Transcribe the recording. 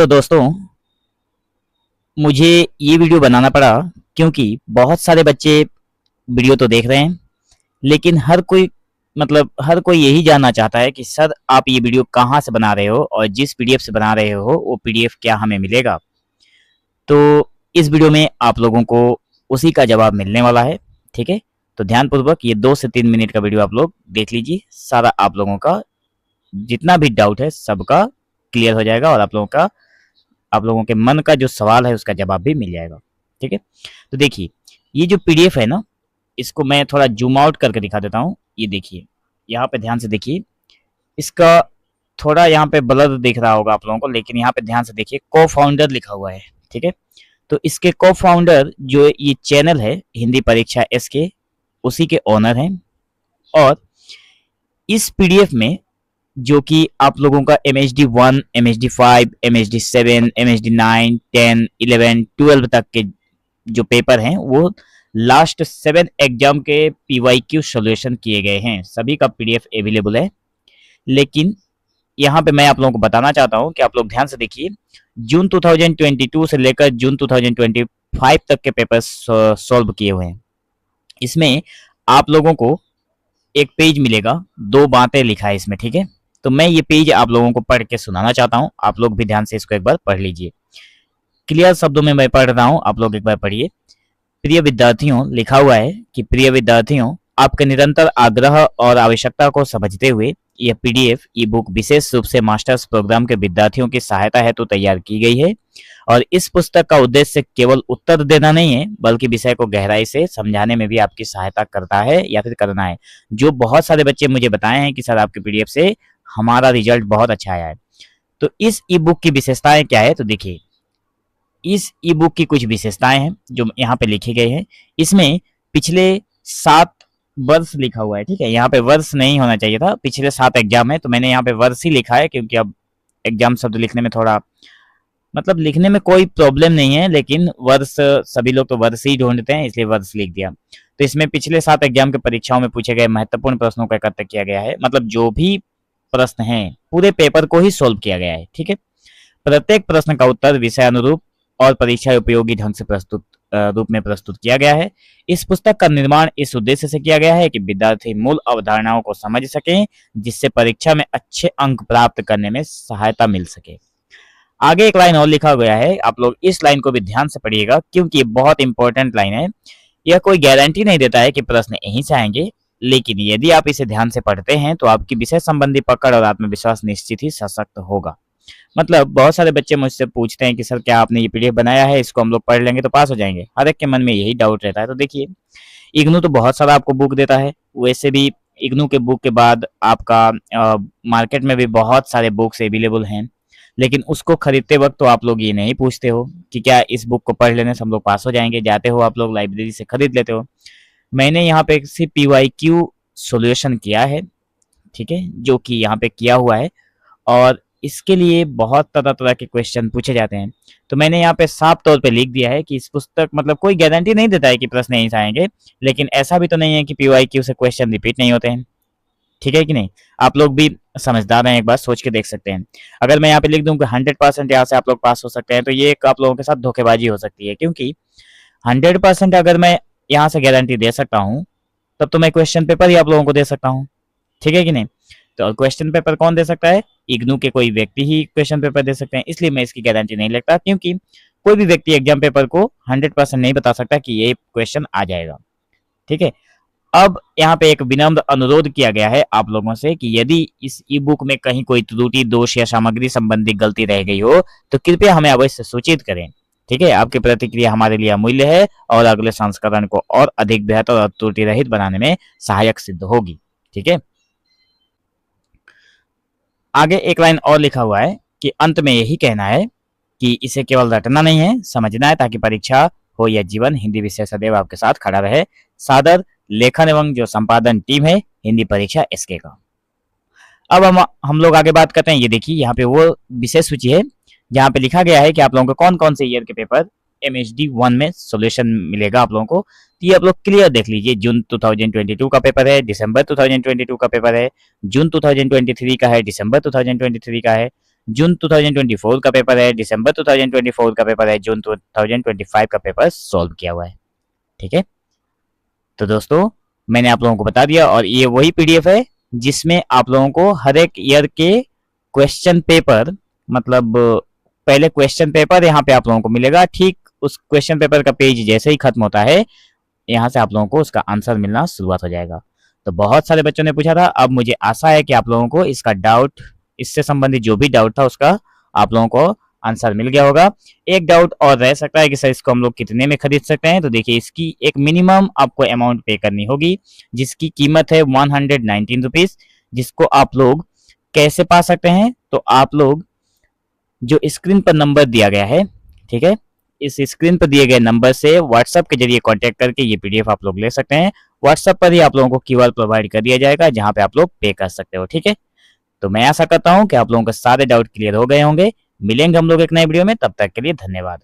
तो दोस्तों, मुझे ये वीडियो बनाना पड़ा क्योंकि बहुत सारे बच्चे वीडियो तो देख रहे हैं, लेकिन हर कोई यही जानना चाहता है कि सर आप ये वीडियो कहाँ से बना रहे हो और जिस पीडीएफ से बना रहे हो वो पीडीएफ क्या हमें मिलेगा। तो इस वीडियो में आप लोगों को उसी का जवाब मिलने वाला है। ठीक है, तो ध्यानपूर्वक ये 2 से 3 मिनट का वीडियो आप लोग देख लीजिए। सारा आप लोगों का जितना भी डाउट है सबका क्लियर हो जाएगा और आप लोगों के मन का जो सवाल है उसका जवाब भी मिल जाएगा। ठीक है, तो देखिए ये जो पीडीएफ है ना, इसको मैं थोड़ा जूम आउट करके दिखा देता हूँ। ये देखिए, यहाँ पे ध्यान से देखिए, इसका थोड़ा यहाँ पे ब्लर दिख रहा होगा आप लोगों को, लेकिन यहाँ पे ध्यान से देखिए को फाउंडर लिखा हुआ है। ठीक है, तो इसके को फाउंडर जो ये चैनल है हिंदी परीक्षा SK, उसी के ओनर हैं। और इस पीडीएफ में जो कि आप लोगों का MHD 1, MHD 5, MHD 7, MHD 9, 10, 11, 12 तक के जो पेपर हैं वो लास्ट 7 एग्जाम के PYQ सॉल्यूशन किए गए हैं। सभी का PDF अवेलेबल है। लेकिन यहाँ पे मैं आप लोगों को बताना चाहता हूँ कि आप लोग ध्यान से देखिए, जून 2022 से लेकर जून 2025 तक के पेपर सॉल्व किए हुए हैं। इसमें आप लोगों को एक पेज मिलेगा, 2 बातें लिखा है इसमें। ठीक है, तो मैं ये पेज आप लोगों को पढ़ के सुनाना चाहता हूँ। आप लोग भी ध्यान से इसको एक बार पढ़ लीजिए। क्लियर शब्दों में मैं पढ़ रहा हूँ, आप लोग एक बार पढ़िए। प्रिय विद्यार्थियों, लिखा हुआ है कि प्रिय विद्यार्थियों, आपके निरंतर आग्रह और आवश्यकता को समझते हुए यह PDF ई बुक विशेष रूप से मास्टर्स प्रोग्राम के विद्यार्थियों की सहायता हेतु तैयार की गई है। और इस पुस्तक का उद्देश्य केवल उत्तर देना नहीं है, बल्कि विषय को गहराई से समझाने में भी आपकी सहायता करता है या फिर करना है। जो बहुत सारे बच्चे मुझे बताए हैं कि सर आपके PDF से हमारा रिजल्ट बहुत अच्छा आया है। तो इस ई बुक की विशेषताएं क्या है, तो देखिए इस ई बुक की कुछ विशेषताएं हैं जो यहाँ पे लिखे गए हैं। इसमें पिछले 7 वर्ष लिखा हुआ है। ठीक है, यहाँ पे वर्ष नहीं होना चाहिए था, पिछले 7 एग्जाम है, तो मैंने यहाँ पे वर्ष ही लिखा है क्योंकि अब एग्जाम शब्द लिखने में थोड़ा लिखने में कोई प्रॉब्लम नहीं है, लेकिन वर्ष सभी लोग तो वर्ष ही ढूंढते हैं, इसलिए वर्ष लिख दिया। तो इसमें पिछले 7 एग्जाम के परीक्षाओं में पूछे गए महत्वपूर्ण प्रश्नों को एकत्र किया गया है। जो भी प्रश्न हैं पूरे पेपर को ही सोल्व किया गया है। ठीक है, प्रत्येक प्रश्न का उत्तर विषय अनुरूप और परीक्षा उपयोगी ढंग से रूप में प्रस्तुत किया गया है। इस पुस्तक का निर्माण इस उद्देश्य से किया गया है कि विद्यार्थी मूल अवधारणाओं को समझ सकें, जिससे परीक्षा में अच्छे अंक प्राप्त करने में सहायता मिल सके। आगे एक लाइन और लिखा गया है, आप लोग इस लाइन को भी ध्यान से पढ़िएगा क्योंकि ये बहुत इंपॉर्टेंट लाइन है। यह कोई गारंटी नहीं देता है कि प्रश्न यहीं से आएंगे, लेकिन यदि आप इसे ध्यान से पढ़ते हैं तो आपकी विषय संबंधी पकड़ और आत्मविश्वास निश्चित ही सशक्त होगा। बहुत सारे बच्चे मुझसे पूछते हैं कि सर क्या आपने ये PDF बनाया है, इसको हम लोग पढ़ लेंगे तो पास हो जाएंगे। हर एक के मन में यही डाउट रहता है। तो देखिए, इग्नू तो बहुत सारा आपको बुक देता है, वैसे भी इग्नू के बुक के बाद आपका मार्केट में भी बहुत सारे बुक्स अवेलेबल हैं, लेकिन उसको खरीदते वक्त तो आप लोग ये नहीं पूछते हो कि क्या इस बुक को पढ़ लेने से हम लोग पास हो जाएंगे। जाते हो आप लोग लाइब्रेरी से खरीद लेते हो। मैंने यहाँ पे सिर्फ PYQ सॉल्यूशन किया है। ठीक है, जो कि यहाँ पे किया हुआ है और इसके लिए बहुत तरह तरह के क्वेश्चन पूछे जाते हैं। तो मैंने यहाँ पे साफ तौर पे लिख दिया है कि इस पुस्तक कोई गारंटी नहीं देता है कि प्रश्न यहीं से आएंगे, लेकिन ऐसा भी तो नहीं है कि PYQ से क्वेश्चन रिपीट नहीं होते हैं। ठीक है कि नहीं, आप लोग भी समझदार हैं, एक बार सोच के देख सकते हैं। अगर मैं यहाँ पे लिख दूं कि 100% यहाँ से आप लोग पास हो सकते हैं, तो ये एक आप लोगों के साथ धोखेबाजी हो सकती है, क्योंकि 100% अगर मैं यहाँ से गारंटी दे सकता हूँ तब तो मैं क्वेश्चन पेपर ही आप लोगों को दे सकता हूँ। ठीक है कि नहीं, तो क्वेश्चन पेपर कौन दे सकता है, इग्नू के कोई व्यक्ति ही क्वेश्चन पेपर दे सकते हैं। इसलिए मैं इसकी गारंटी नहीं लेता, क्योंकि कोई भी व्यक्ति एग्जाम पेपर को 100% नहीं बता सकता कि ये क्वेश्चन आ जाएगा। ठीक है, अब यहाँ पे एक विनम्र अनुरोध किया गया है आप लोगों से कि यदि इस ई बुक में कहीं कोई त्रुटि, दोष या सामग्री संबंधी गलती रह गई हो तो कृपया हमें अवश्य सूचित करें। ठीक है, आपकी प्रतिक्रिया हमारे लिए अमूल्य है और अगले संस्करण को और अधिक बेहतर और त्रुटि रहित बनाने में सहायक सिद्ध होगी। ठीक है, आगे एक लाइन और लिखा हुआ है कि अंत में यही कहना है कि इसे केवल रटना नहीं है, समझना है, ताकि परीक्षा हो या जीवन, हिंदी विषय सदैव आपके साथ खड़ा रहे। सादर लेखन एवं जो संपादन टीम है हिंदी परीक्षा SK का। अब हम लोग आगे बात करते हैं। ये देखिए, यहाँ पे वो विषय सूची है जहाँ पे लिखा गया है कि आप लोगों को कौन कौन से ईयर के पेपर MHD 1 में सॉल्यूशन मिलेगा आप लोगों को। तो ये आप लोग क्लियर देख लीजिए, जून 2022 का पेपर है, दिसंबर 2022 का पेपर है, जून 2023 का है, दिसंबर 2023 का है, जून 2024 का पेपर है, दिसंबर 2024 का पेपर है, जून 2025 का पेपर सॉल्व किया हुआ है। ठीक है, तो दोस्तों मैंने आप लोगों को बता दिया, और ये वही पीडीएफ है जिसमें आप लोगों को हर एक ईयर के क्वेश्चन पेपर, मतलब पहले क्वेश्चन पेपर यहाँ पे आप लोगों को मिलेगा, ठीक उस क्वेश्चन पेपर का पेज जैसे ही खत्म होता है यहाँ से आप लोगों को उसका आंसर मिलना शुरुआत हो जाएगा। तो बहुत सारे बच्चों ने पूछा था, अब मुझे आशा है कि आप लोगों को इसका डाउट, इससे संबंधित जो भी डाउट था उसका आप लोगों को आंसर मिल गया होगा। एक डाउट और रह सकता है कि सर इसको हम लोग कितने में खरीद सकते हैं, तो देखिए इसकी एक मिनिमम आपको अमाउंट पे करनी होगी जिसकी कीमत है 119 रुपीज, जिसको आप लोग कैसे पा सकते हैं, तो आप लोग जो स्क्रीन पर नंबर दिया गया है, ठीक है, इस स्क्रीन पर दिए गए नंबर से व्हाट्सएप के जरिए कांटेक्ट करके ये पीडीएफ आप लोग ले सकते हैं। व्हाट्सएप पर ही आप लोगों को क्यूआर प्रोवाइड कर दिया जाएगा जहां पे आप लोग पे कर सकते हो। ठीक है, तो मैं आशा करता हूं कि आप लोगों के सारे डाउट क्लियर हो गए होंगे। मिलेंगे हम लोग एक नए वीडियो में, तब तक के लिए धन्यवाद।